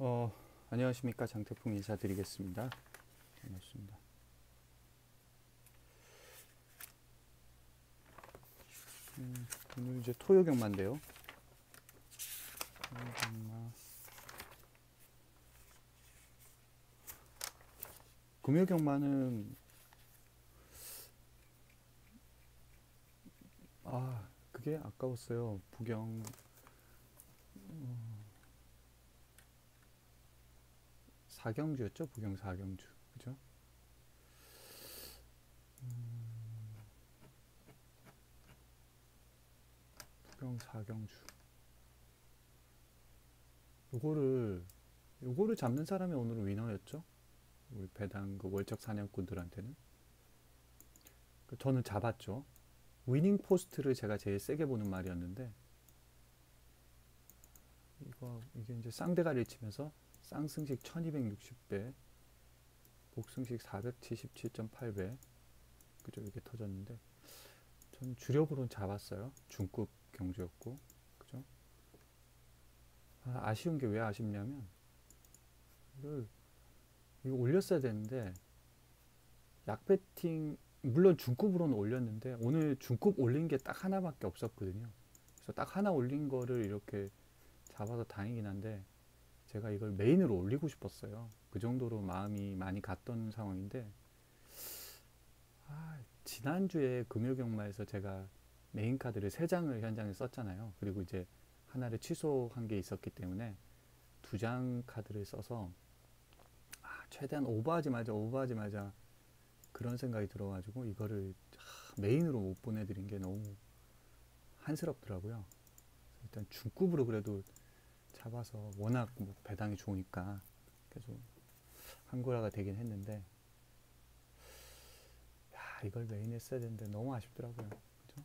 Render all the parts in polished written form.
어, 안녕하십니까. 장태풍 인사드리겠습니다. 반갑습니다. 오늘 이제 토요경마인데요. 토요경마. 금요경마는 그게 아까웠어요. 부경 사경주였죠. 부경 사경주. 그죠? 부경 사경주. 요거를 요거를 잡는 사람이 오늘 위너였죠. 우리 배당 그 월척 사냥꾼들한테는. 저는 잡았죠. 위닝 포스트를 제가 제일 세게 보는 말이었는데 이게 이제 쌍대가리를 치면서 쌍승식 1260배, 복승식 477.8배, 그죠? 이게 터졌는데 전 주력으로는 잡았어요. 중급 경주였고, 그죠? 아쉬운 게 왜 아쉽냐면 이걸 이거 올렸어야 되는데 약배팅 물론 중급으로는 올렸는데 오늘 중급 올린 게 딱 하나밖에 없었거든요. 그래서 딱 하나 올린 거를 이렇게 잡아서 다행이긴 한데 제가 이걸 메인으로 올리고 싶었어요. 그 정도로 마음이 많이 갔던 상황인데 지난주에 금요경마에서 제가 메인 카드를 3장을 현장에 썼잖아요. 그리고 이제 하나를 취소한 게 있었기 때문에 2장 카드를 써서 최대한 오버하지 말자 그런 생각이 들어가지고 이거를 메인으로 못 보내드린 게 너무 한스럽더라고요. 일단 중급으로 그래도 잡아서 워낙 뭐 배당이 좋으니까 계속 한구라가 되긴 했는데 이걸 메인에 써야 되는데 너무 아쉽더라고요. 그죠?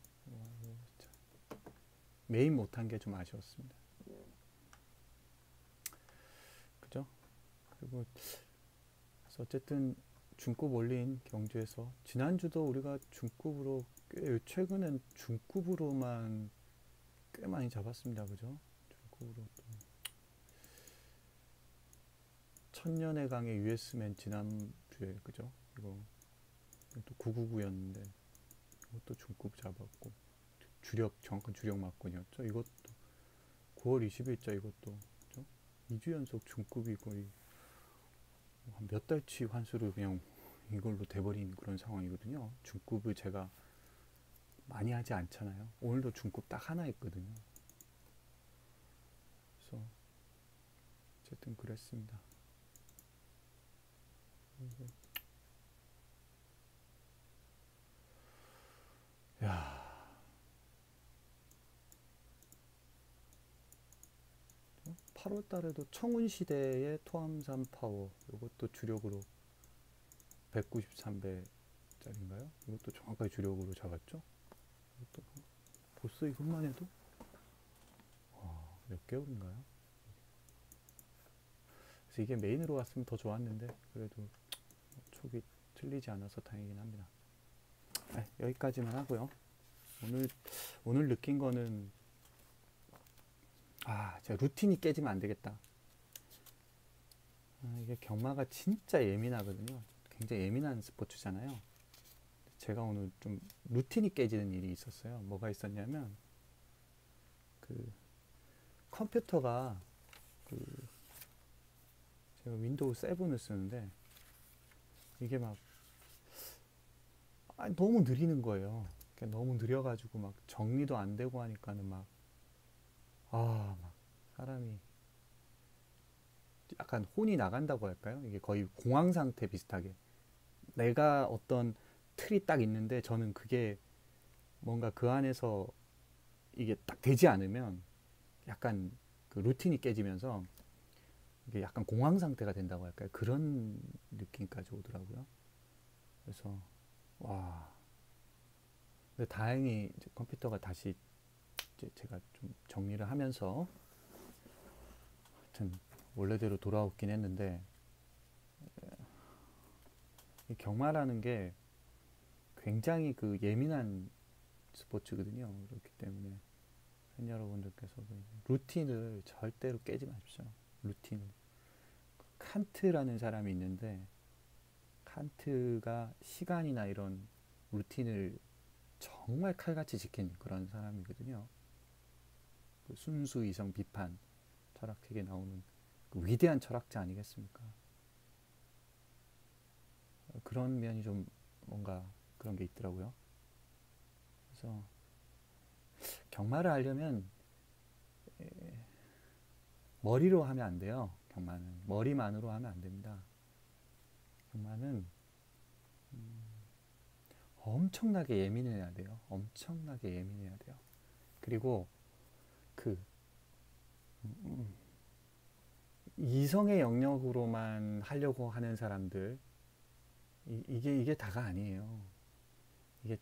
진짜 메인 못한 게 좀 아쉬웠습니다. 그죠? 그리고 그래서 어쨌든 중급 올린 경주에서 지난주도 우리가 중급으로 최근엔 중급으로만 꽤 많이 잡았습니다. 그죠? 중급으로 또 천년의 강의 US맨 지난주에 그죠? 이것도 999였는데 이것도 중급 잡았고 정확한 주력 막건이었죠. 이것도 9월 20일자 이것도 그죠? 2주 연속 중급이 거의 몇 달치 환수를 그냥 이걸로 돼버린 그런 상황이거든요. 중급을 제가 많이 하지 않잖아요. 오늘도 중급 딱 하나 했거든요. 그래서 어쨌든 그랬습니다. 야, 8월 달에도 청운시대의 토암산 파워 이것도 주력으로 193배짜리인가요? 이것도 정확하게 주력으로 잡았죠? 이것도 벌써 이것만 해도 몇 개월인가요? 그래서 이게 메인으로 갔으면 더 좋았는데 그래도 촉이 틀리지 않아서 다행이긴 합니다. 여기까지만 하고요. 오늘 느낀 거는 제가 루틴이 깨지면 안 되겠다. 이게 경마가 진짜 예민하거든요. 굉장히 예민한 스포츠잖아요. 제가 오늘 좀 루틴이 깨지는 일이 있었어요. 뭐가 있었냐면 그 컴퓨터가 제가 윈도우 7을 쓰는데 이게 막 너무 느리는 거예요. 너무 느려가지고 막 정리도 안 되고 하니까는 막 사람이 약간 혼이 나간다고 할까요? 이게 거의 공황 상태 비슷하게 내가 어떤 틀이 딱 있는데 저는 그게 뭔가 그 안에서 이게 딱 되지 않으면 약간 그 루틴이 깨지면서 이게 약간 공황 상태가 된다고 할까요? 그런 느낌까지 오더라고요. 그래서 근데 다행히 이제 컴퓨터가 다시 이제 제가 좀 정리를 하면서 하여튼 원래대로 돌아오긴 했는데 이 경마라는 게 굉장히 그 예민한 스포츠거든요. 그렇기 때문에 팬 여러분들께서 루틴을 절대로 깨지 마십시오. 루틴을. 칸트라는 사람이 있는데, 칸트가 시간이나 이런 루틴을 정말 칼같이 지킨 그런 사람이거든요. 그 순수 이성 비판 철학책에 나오는 그 위대한 철학자 아니겠습니까? 그런 면이 좀 뭔가 그런 게 있더라고요. 그래서 경마를 하려면 머리로 하면 안 돼요. 경마는 머리만으로 하면 안 됩니다. 경마는 엄청나게 예민해야 돼요. 엄청나게 예민해야 돼요. 그리고 그 이성의 영역으로만 하려고 하는 사람들, 이게 다가 아니에요. 이게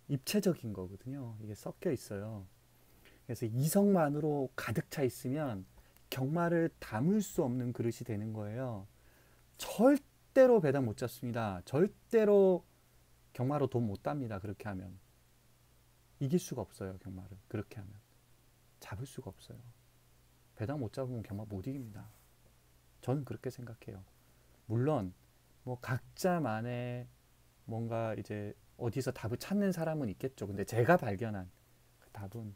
입체적인 거거든요. 이게 섞여 있어요. 그래서 이성만으로 가득 차 있으면 경마를 담을 수 없는 그릇이 되는 거예요. 절대로 배당 못 잡습니다. 절대로 경마로 돈 못 답니다. 그렇게 하면 이길 수가 없어요. 경마를 그렇게 하면 잡을 수가 없어요. 배당 못 잡으면 경마 못 이깁니다. 저는 그렇게 생각해요. 물론 뭐 각자만의 뭔가 이제 어디서 답을 찾는 사람은 있겠죠. 근데 제가 발견한 그 답은,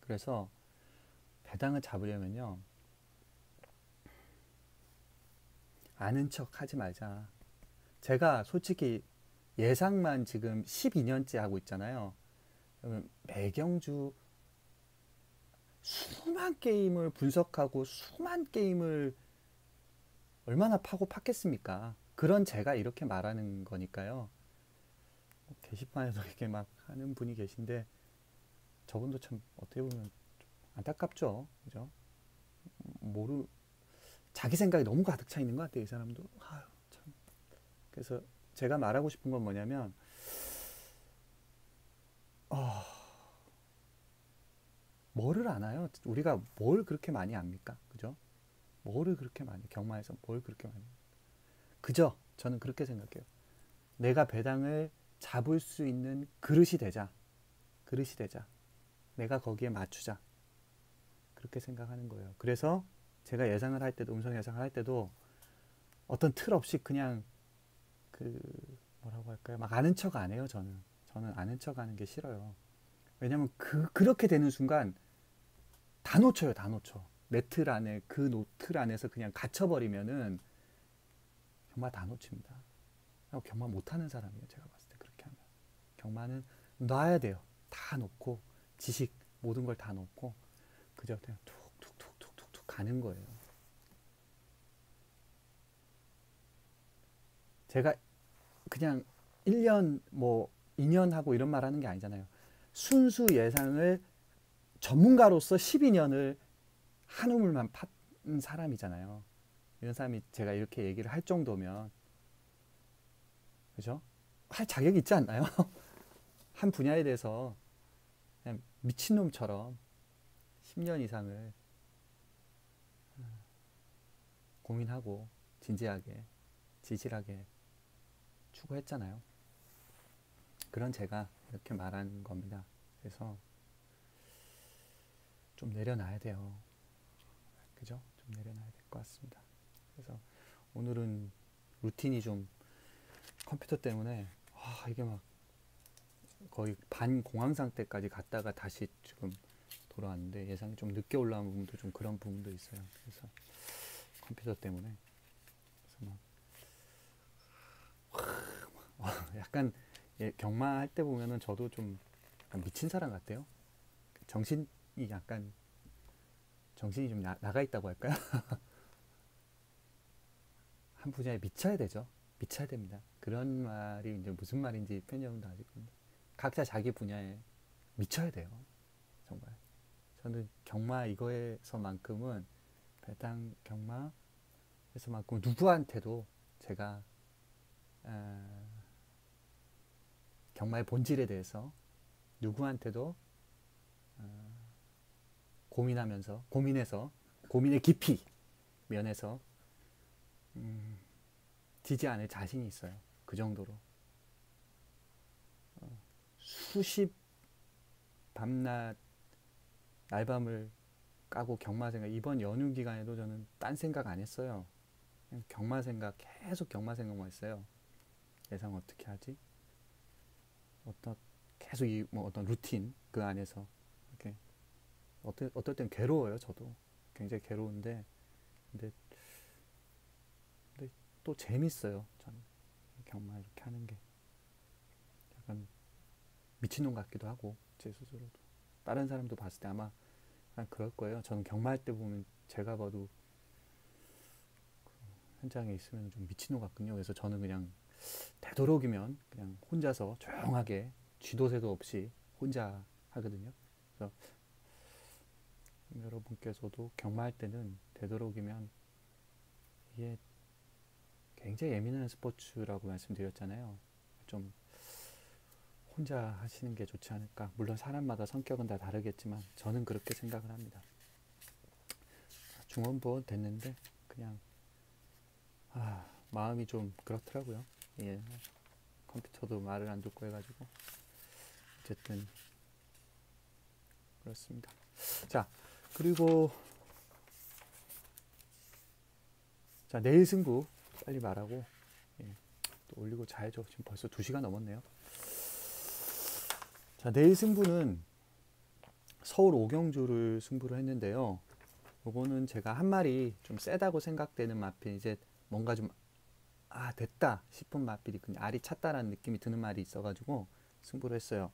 그래서 배당을 잡으려면요, 아는 척 하지 말자. 제가 솔직히 예상만 지금 12년째 하고 있잖아요. 그러면 매경주 수만 게임을 분석하고 수만 게임을 얼마나 파고 팠겠습니까? 그런 제가 이렇게 말하는 거니까요. 게시판에서 이렇게 막 하는 분이 계신데 저분도 참 어떻게 보면 안타깝죠, 그죠? 모르 자기 생각이 너무 가득 차 있는 것 같아요, 이 사람도. 아유, 참. 그래서 제가 말하고 싶은 건 뭐냐면, 뭐를 아나요? 우리가 뭘 그렇게 많이 압니까, 그죠? 뭐를 그렇게 많이, 경마에서 뭘 그렇게 많이, 그죠? 저는 그렇게 생각해요. 내가 배당을 잡을 수 있는 그릇이 되자. 그릇이 되자. 내가 거기에 맞추자. 그렇게 생각하는 거예요. 그래서 제가 예상을 할 때도, 음성 예상을 할 때도 어떤 틀 없이 그냥 그 뭐라고 할까요? 막 아는 척 안 해요. 저는 아는 척 하는 게 싫어요. 왜냐면 그렇게 되는 순간 다 놓쳐요. 다 놓쳐. 내 틀 안에, 틀 안에서 그냥 갇혀버리면은 경마 다 놓칩니다. 경마 못하는 사람이에요. 제가 봤을 때 그렇게 하면. 경마는 놔야 돼요. 다 놓고, 지식 모든 걸 다 놓고 그저 그냥 툭툭툭툭툭 가는 거예요. 제가 그냥 1년 뭐 2년 하고 이런 말 하는 게 아니잖아요. 순수 예상을 전문가로서 12년을 한 우물만 판 사람이잖아요. 이런 사람이 제가 이렇게 얘기를 할 정도면, 그죠? 할 자격이 있지 않나요? 한 분야에 대해서 그냥 미친놈처럼 10년 이상을 고민하고 진지하게, 지질하게 추구했잖아요. 그런 제가 이렇게 말하는 겁니다. 그래서 좀 내려놔야 돼요. 그죠? 좀 내려놔야 될 것 같습니다. 그래서 오늘은 루틴이 좀 컴퓨터 때문에 이게 막 거의 반공황 상태까지 갔다가 다시 지금 돌아왔는데, 예상이 좀 늦게 올라온 부분도 좀 그런 부분도 있어요. 그래서 컴퓨터 때문에 그래서 막 약간 경마할 때 보면은 저도 좀 약간 미친 사람 같아요. 정신이 약간 정신이 좀 나가 있다고 할까요? 한 분야에 미쳐야 되죠. 미쳐야 됩니다. 그런 말이 이제 무슨 말인지 팬여러분도 아실 겁니다. 각자 자기 분야에 미쳐야 돼요. 정말. 저는 경마 이거에서만큼은, 배당 경마에서만큼 누구한테도 제가 경마의 본질에 대해서 누구한테도 고민해서 고민의 깊이 면에서 지지 않을 자신이 있어요. 그 정도로 수십 밤낮 날밤을 까고 경마 생각, 이번 연휴 기간에도 저는 딴 생각 안 했어요. 그냥 경마 생각, 계속 경마 생각만 했어요. 예상 어떻게 하지? 어떤 계속 이 뭐 어떤 루틴 그 안에서 이렇게 어떨 땐 괴로워요. 저도 굉장히 괴로운데 근데, 근데 또 재밌어요. 저는 경마 이렇게 하는 게 약간 미친놈 같기도 하고 제 스스로도 다른 사람도 봤을 때 아마 그럴 거예요. 저는 경마할 때 보면 제가 봐도 현장에 있으면 좀 미친놈 같군요. 그래서 저는 그냥 되도록이면 그냥 혼자서 조용하게 쥐도새도 없이 혼자 하거든요. 그래서 여러분께서도 경마할 때는 되도록이면 이게 굉장히 예민한 스포츠라고 말씀드렸잖아요. 좀 혼자 하시는 게 좋지 않을까. 물론 사람마다 성격은 다 다르겠지만 저는 그렇게 생각을 합니다. 중원부 됐는데 그냥 마음이 좀 그렇더라고요. 예, 컴퓨터도 말을 안 듣고 해가지고 어쨌든 그렇습니다. 자, 그리고 자 내일 승부 빨리 말하고 예, 또 올리고 자야죠. 지금 벌써 2시간 넘었네요. 자, 내일 승부는 서울 오경주를 승부를 했는데요. 요거는 제가 한 마리 좀 세다고 생각되는 마필, 이제 뭔가 좀 됐다 싶은 마필이 그냥 알이 찼다라는 느낌이 드는 말이 있어가지고 승부를 했어요.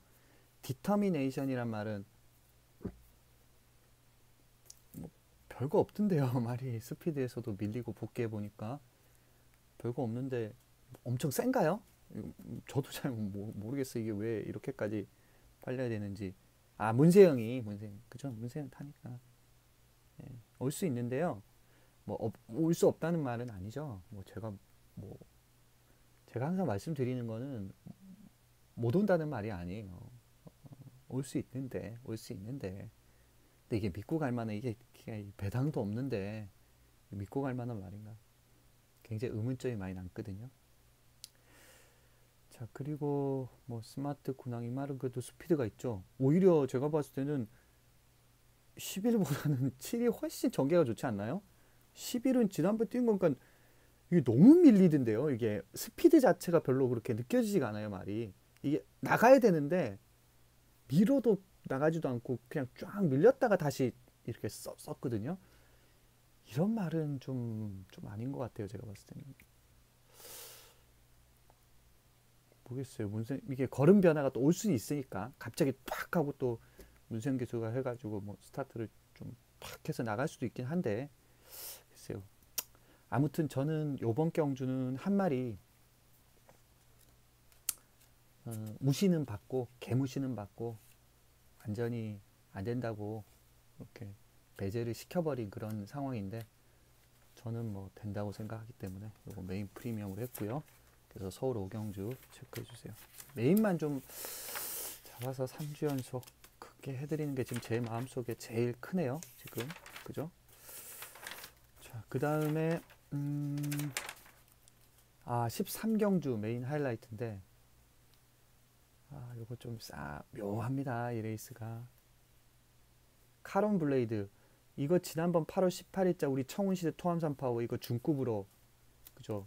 디터미네이션이란 말은 뭐 별거 없던데요. 말이 스피드에서도 밀리고 복귀해 보니까 별거 없는데 엄청 센가요? 저도 잘 모르겠어요. 이게 왜 이렇게까지 빨려야 되는지. 문세영 그죠? 문세영 타니까 올 수 있는데요. 뭐 올 수 없다는 말은 아니죠. 제가 항상 말씀드리는 거는 못 온다는 말이 아니에요. 올 수 있는데. 근데 이게 믿고 갈 만한, 이게 배당도 없는데 믿고 갈 만한 말인가? 굉장히 의문점이 많이 남거든요. 자, 그리고 뭐 스마트 군항 이 말은 그래도 스피드가 있죠. 오히려 제가 봤을 때는 11보다는 7이 훨씬 전개가 좋지 않나요? 11은 지난번 뛴 거니까 이게 너무 밀리던데요. 이게 스피드 자체가 별로 그렇게 느껴지지가 않아요, 말이. 이게 나가야 되는데 밀어도 나가지도 않고 그냥 쫙 밀렸다가 다시 이렇게 썼거든요. 이런 말은 좀 아닌 것 같아요, 제가 봤을 때는. 모르겠어요. 이게 걸음 변화가 또 올 수는 있으니까 갑자기 팍 하고 또 문세영 기수가 해가지고 뭐 스타트를 좀 팍 해서 나갈 수도 있긴 한데 글쎄요. 아무튼 저는 요번 경주는 한 마리 무시는 받고 개무시는 받고 완전히 안 된다고 이렇게 배제를 시켜버린 그런 상황인데 저는 뭐 된다고 생각하기 때문에 요거 메인 프리미엄으로 했고요. 그래서 서울 오경주 체크해 주세요. 메인만 좀 잡아서 3주 연속 크게 해드리는 게 지금 제 마음속에 제일 크네요. 지금 그죠? 자, 그 다음에 13경주 메인 하이라이트인데 요거 좀 묘합니다. 이 레이스가 카론 블레이드 이거 지난번 8월 18일자 우리 청운시대 토암산 파워 이거 중급으로 그죠?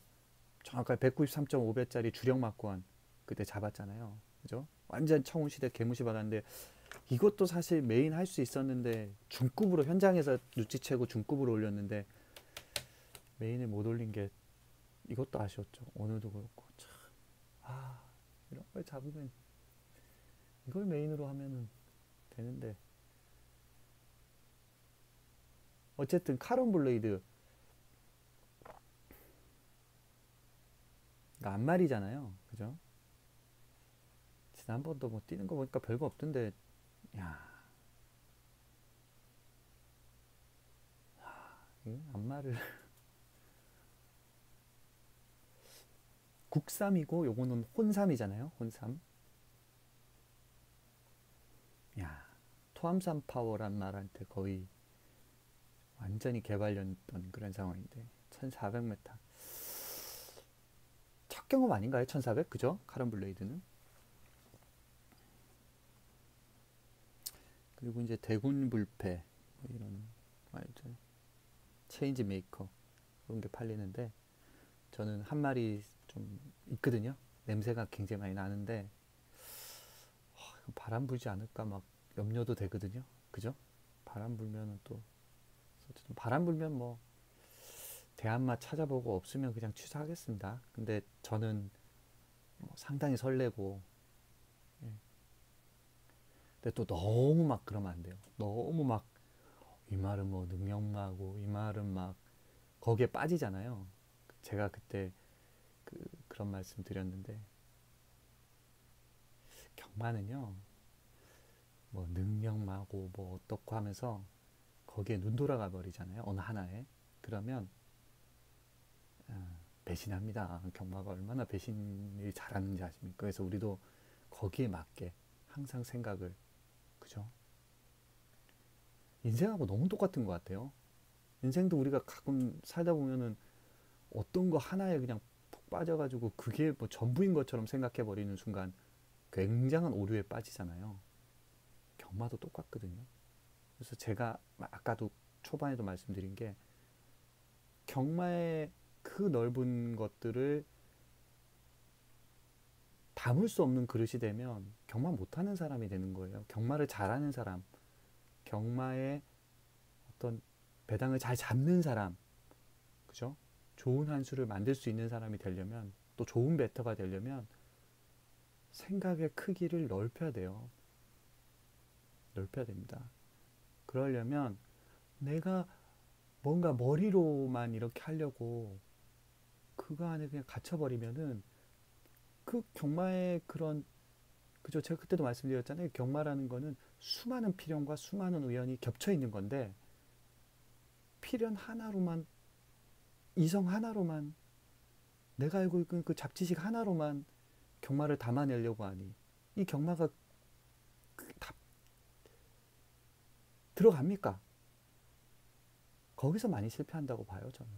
정확하게 193.5배짜리 주력 막권 그때 잡았잖아요. 그죠? 완전 청운시대 개무시 받았는데 이것도 사실 메인 할 수 있었는데 중급으로 현장에서 눈치채고 중급으로 올렸는데 메인을 못 올린 게 이것도 아쉬웠죠. 오늘도 그렇고 참 이런 걸 잡으면 이걸 메인으로 하면은 되는데 어쨌든 카론 블레이드 안말이잖아요. 그죠? 지난번도 뭐 뛰는 거 보니까 별거 없던데 안말을 국삼이고 요거는 혼삼이잖아요. 혼삼. 토암산 파워란 말한테 거의 완전히 개발렸던 그런 상황인데 1400m 첫 경험 아닌가요? 1400 그죠? 카론 블레이드는. 그리고 이제 대군 불패 이런 알죠? 체인지 메이커 그런 게 팔리는데 저는 한 마리 좀 있거든요. 냄새가 굉장히 많이 나는데 바람 불지 않을까 막 염려도 되거든요. 그죠? 바람 불면은 또 어쨌든 바람 불면 뭐 대안마 찾아보고 없으면 그냥 취소하겠습니다. 근데 저는 뭐 상당히 설레고 예. 근데 또 너무 막 그러면 안 돼요. 너무 막 이 말은 뭐 능력마고 이 말은 막 거기에 빠지잖아요. 제가 그때 그런 말씀 드렸는데 경마는요 뭐 능력마고 뭐 어떻고 하면서 거기에 눈 돌아가 버리잖아요. 어느 하나에. 그러면 배신합니다. 경마가 얼마나 배신을 잘하는지 아십니까? 그래서 우리도 거기에 맞게 항상 생각을 그죠? 인생하고 너무 똑같은 것 같아요. 인생도 우리가 가끔 살다 보면은 어떤 거 하나에 그냥 푹 빠져가지고 그게 뭐 전부인 것처럼 생각해 버리는 순간 굉장한 오류에 빠지잖아요. 경마도 똑같거든요. 그래서 제가 아까도 초반에도 말씀드린 게 경마의 그 넓은 것들을 담을 수 없는 그릇이 되면 경마 못하는 사람이 되는 거예요. 경마를 잘하는 사람, 경마의 어떤 배당을 잘 잡는 사람, 그죠? 좋은 한 수를 만들 수 있는 사람이 되려면 또 좋은 배터가 되려면 생각의 크기를 넓혀야 돼요. 넓혀야 됩니다. 그러려면 내가 뭔가 머리로만 이렇게 하려고 그거 안에 그냥 갇혀버리면은 그 경마의 그런 그죠? 제가 그때도 말씀드렸잖아요. 경마라는 거는 수많은 필연과 수많은 우연이 겹쳐 있는 건데 필연 하나로만 이성 하나로만 내가 알고 있는 그 잡지식 하나로만 경마를 담아내려고 하니 이 경마가 다 들어갑니까? 거기서 많이 실패한다고 봐요, 저는.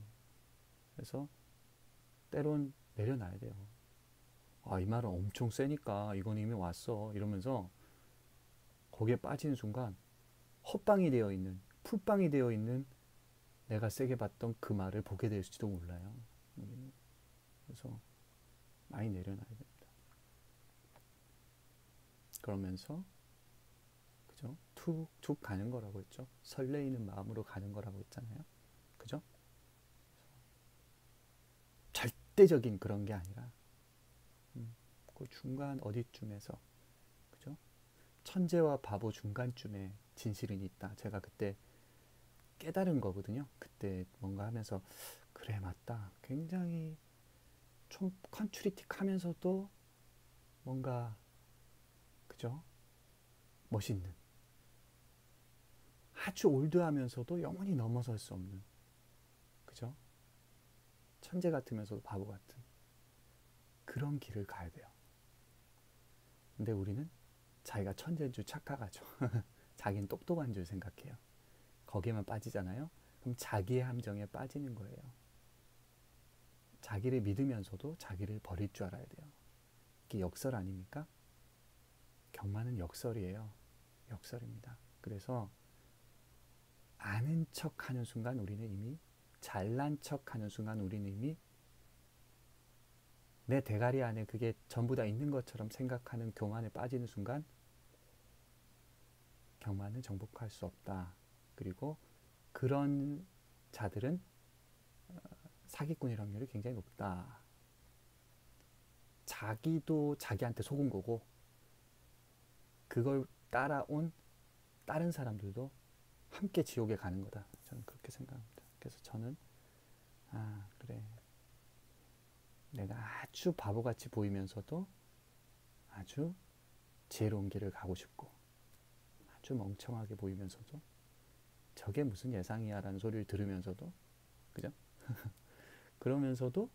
그래서 때론 내려놔야 돼요. 아, 이 말은 엄청 세니까 이건 이미 왔어. 이러면서 거기에 빠지는 순간 헛방이 되어 있는, 풀방이 되어 있는 내가 세게 봤던 그 말을 보게 될지도 몰라요. 그래서 많이 내려놔야 됩니다. 그러면서 그죠? 툭툭 가는 거라고 했죠. 설레이는 마음으로 가는 거라고 했잖아요. 그죠? 절대적인 그런 게 아니라 그 중간 어디쯤에서 그죠? 천재와 바보 중간쯤에 진실은 있다. 제가 그때 깨달은 거거든요. 그때 뭔가 하면서 그래 맞다. 굉장히 좀 컨트리틱하면서도 뭔가 그죠? 멋있는 아주 올드하면서도 영원히 넘어설 수 없는 그죠? 천재 같으면서도 바보 같은 그런 길을 가야 돼요. 근데 우리는 자기가 천재인 줄 착각하죠. 자기는 똑똑한 줄 생각해요. 거기에만 빠지잖아요. 그럼 자기의 함정에 빠지는 거예요. 자기를 믿으면서도 자기를 버릴 줄 알아야 돼요. 이게 역설 아닙니까? 경마는 역설이에요. 역설입니다. 그래서 아는 척하는 순간 우리는 이미 잘난 척하는 순간 우리는 이미 내 대가리 안에 그게 전부 다 있는 것처럼 생각하는 교만에 빠지는 순간 경마는 정복할 수 없다. 그리고 그런 자들은 사기꾼일 확률이 굉장히 높다. 자기도 자기한테 속은 거고 그걸 따라온 다른 사람들도 함께 지옥에 가는 거다. 저는 그렇게 생각합니다. 그래서 저는 그래 내가 아주 바보같이 보이면서도 아주 지혜로운 길을 가고 싶고 아주 멍청하게 보이면서도 저게 무슨 예상이야 라는 소리를 들으면서도 그죠? 그러면서도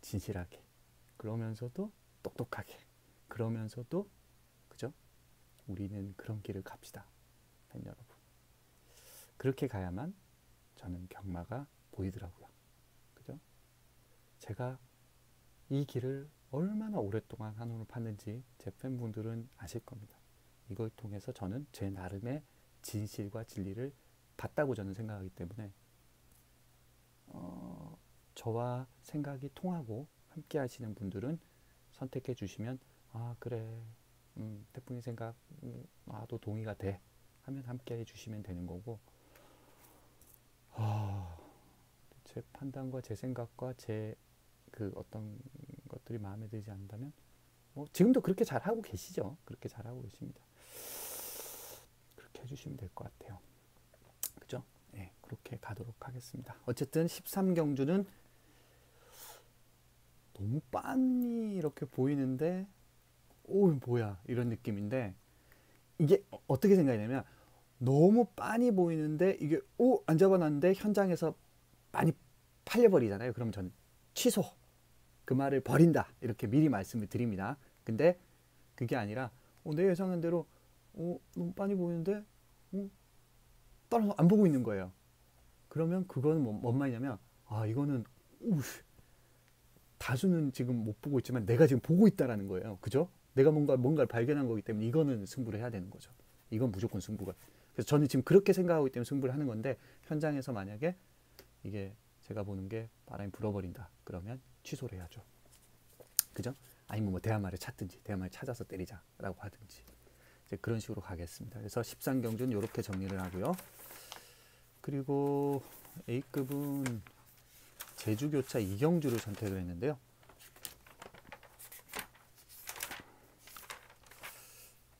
진실하게 그러면서도 똑똑하게 그러면서도 그죠? 우리는 그런 길을 갑시다. 여러분 그렇게 가야만 저는 경마가 보이더라고요. 그죠? 제가 이 길을 얼마나 오랫동안 한눈을 팠는지 제 팬분들은 아실 겁니다. 이걸 통해서 저는 제 나름의 진실과 진리를 봤다고 저는 생각하기 때문에 저와 생각이 통하고 함께 하시는 분들은 선택해 주시면 아 그래 태풍이 생각 나도 동의가 돼 하면 함께 해주시면 되는 거고 제 판단과 제 생각과 제 그 어떤 것들이 마음에 들지 않는다면 지금도 그렇게 잘하고 계시죠. 그렇게 잘하고 계십니다. 그렇게 해주시면 될 것 같아요. 그죠? 네, 그렇게 가도록 하겠습니다. 어쨌든 13경주는 너무 빤히 이렇게 보이는데 오 뭐야 이런 느낌인데 이게 어떻게 생각하냐면 너무 빤히 보이는데 이게 안 잡아놨는데 현장에서 많이 팔려버리잖아요. 그럼 저는 취소 그 말을 버린다 이렇게 미리 말씀을 드립니다. 근데 그게 아니라 내 예상한 대로 너무 빤히 보이는데 따라서 안 보고 있는 거예요. 그러면 그거는 뭔 말이냐면 이거는 다수는 지금 못 보고 있지만 내가 지금 보고 있다라는 거예요. 그죠? 내가 뭔가를 발견한 거기 때문에 이거는 승부를 해야 되는 거죠. 이건 무조건 승부가. 그래서 저는 지금 그렇게 생각하기 때문에 승부를 하는 건데 현장에서 만약에 이게 제가 보는 게 바람이 불어버린다. 그러면 취소를 해야죠. 그죠? 아니면 뭐 대한말을 찾든지 대한말을 찾아서 때리자라고 하든지 이제 그런 식으로 가겠습니다. 그래서 13경주는 이렇게 정리를 하고요. 그리고 A급은 제주교차 2경주를 선택을 했는데요.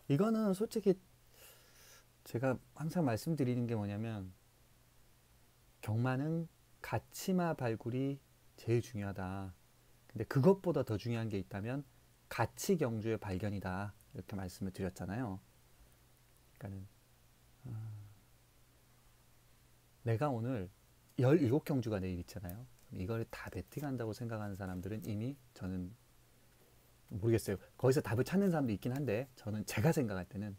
이거는 솔직히 제가 항상 말씀드리는 게 뭐냐면 경마는 가치마 발굴이 제일 중요하다. 근데 그것보다 더 중요한 게 있다면 가치 경주의 발견이다. 이렇게 말씀을 드렸잖아요. 그러니까는 내가 오늘 17경주가 내일 있잖아요. 이걸 다 베팅한다고 생각하는 사람들은 이미 저는 모르겠어요. 거기서 답을 찾는 사람도 있긴 한데 저는 제가 생각할 때는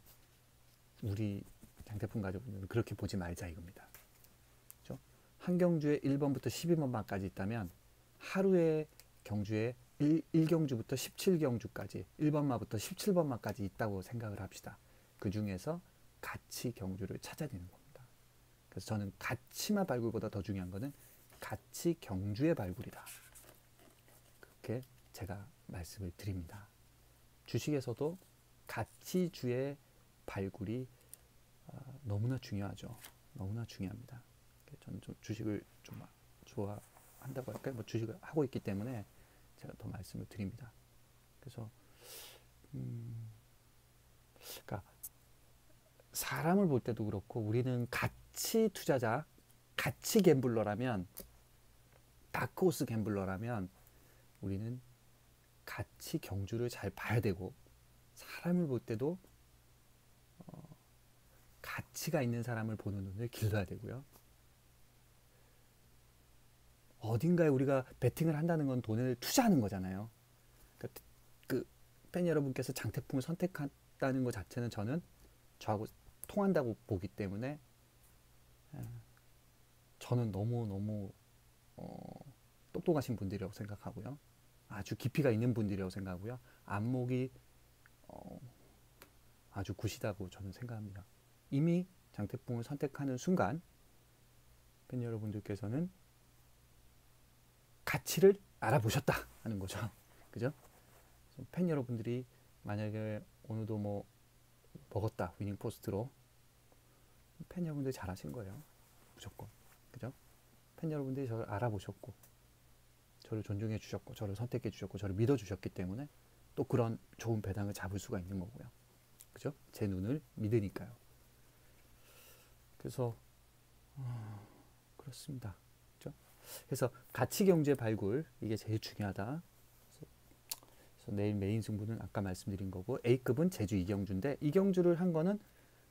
우리 장태풍 가족분들은 그렇게 보지 말자 이겁니다. 그렇죠? 한 경주에 1번부터 12번만까지 있다면 하루에 경주에 1경주부터 17경주까지 1번마부터 17번마까지 있다고 생각을 합시다. 그 중에서 가치 경주를 찾아야 되는 겁니다. 그래서 저는 가치마 발굴보다 더 중요한 거는 가치 경주의 발굴이다. 그렇게 제가 말씀을 드립니다. 주식에서도 가치주의 발굴이 너무나 중요하죠. 너무나 중요합니다. 저는 좀 주식을 좀 좋아한다고 할까요? 뭐 주식을 하고 있기 때문에 제가 더 말씀을 드립니다. 그래서 그러니까 사람을 볼 때도 그렇고 우리는 가치 투자자, 가치 갬블러라면 다크호스 갬블러라면 우리는 가치 경주를 잘 봐야 되고 사람을 볼 때도 가치가 있는 사람을 보는 눈을 길러야 되고요. 어딘가에 우리가 베팅을 한다는 건 돈을 투자하는 거잖아요. 그러니까 그 팬 여러분께서 장태풍을 선택한다는 것 자체는 저는 저하고 통한다고 보기 때문에 저는 너무 똑똑하신 분들이라고 생각하고요. 아주 깊이가 있는 분들이라고 생각하고요. 안목이 아주 굿이다고 저는 생각합니다. 이미 장태풍을 선택하는 순간 팬 여러분들께서는 가치를 알아보셨다 하는 거죠. 그죠? 팬 여러분들이 만약에 오늘도 뭐 먹었다 위닝 포스트로 팬 여러분들이 잘하신 거예요. 무조건. 그죠? 팬 여러분들이 저를 알아보셨고 저를 존중해 주셨고 저를 선택해 주셨고 저를 믿어 주셨기 때문에 또 그런 좋은 배당을 잡을 수가 있는 거고요. 그죠? 제 눈을 믿으니까요. 그래서 그렇습니다. 그죠? 그래서 가치 경제 발굴 이게 제일 중요하다. 그래서 내일 메인 승부는 아까 말씀드린 거고 A급은 제주 2경주인데 2경주를 한 거는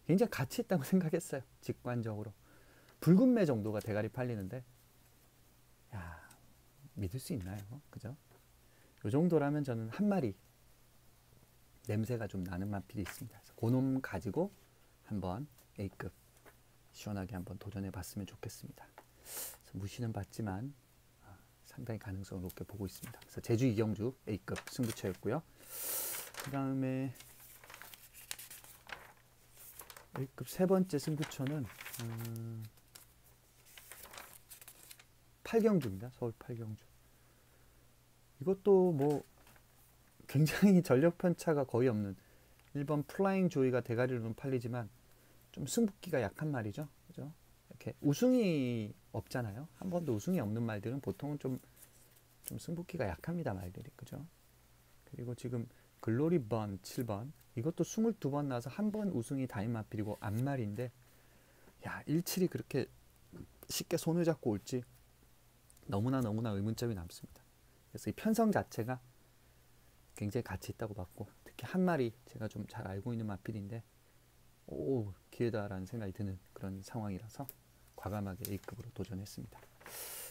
굉장히 가치 있다고 생각했어요. 직관적으로. 붉은 매 정도가 대가리 팔리는데 야 믿을 수 있나요? 그죠? 이 정도라면 저는 한 마리 냄새가 좀 나는 맛필이 있습니다. 그래서 그놈 가지고 한번 A급 시원하게 한번 도전해 봤으면 좋겠습니다. 무시는 받지만 상당히 가능성을 높게 보고 있습니다. 그래서 제주 2경주 A급 승부처였고요. 그 다음에 A급 세 번째 승부처는 팔경주입니다. 서울 팔경주. 이것도 뭐 굉장히 전력 편차가 거의 없는 1번 플라잉 조이가 대가리로는 팔리지만 좀 승부기가 약한 말이죠. 그죠? 이렇게 우승이 없잖아요. 한 번도 우승이 없는 말들은 보통은 좀 승부기가 약합니다. 말들이. 그죠? 그리고 지금 글로리 번 7번 이것도 22번 나와서 한 번 우승이 다인마필이고 앞말인데 야 17이 그렇게 쉽게 손을 잡고 올지 너무나 의문점이 남습니다. 그래서 이 편성 자체가 굉장히 가치 있다고 봤고 특히 한 마리 제가 좀 잘 알고 있는 마필인데 오 기회다라는 생각이 드는 그런 상황이라서 과감하게 A급으로 도전했습니다.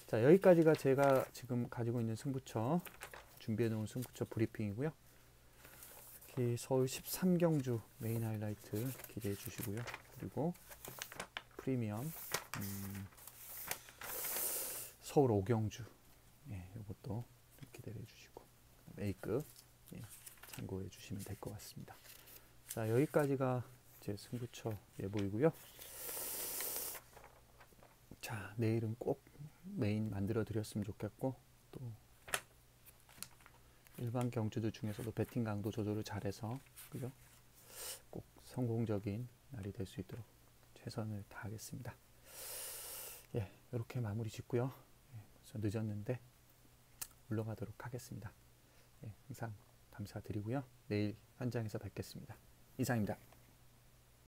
자 여기까지가 제가 지금 가지고 있는 승부처 준비해 놓은 승부처 브리핑이고요. 서울 13경주 메인 하이라이트 기대해 주시고요. 그리고 프리미엄 서울 5경주 이것도 기대해 주시고 A급 참고해 주시면 될 것 같습니다. 자 여기까지가 제 승부처 예보이고요. 자 내일은 꼭 메인 만들어 드렸으면 좋겠고 또 일반 경주들 중에서도 배팅 강도 조절을 잘해서 그죠? 꼭 성공적인 날이 될 수 있도록 최선을 다하겠습니다. 예, 이렇게 마무리 짓고요. 벌써 늦었는데 물러가도록 하겠습니다. 항상 감사드리고요. 내일 현장에서 뵙겠습니다. 이상입니다.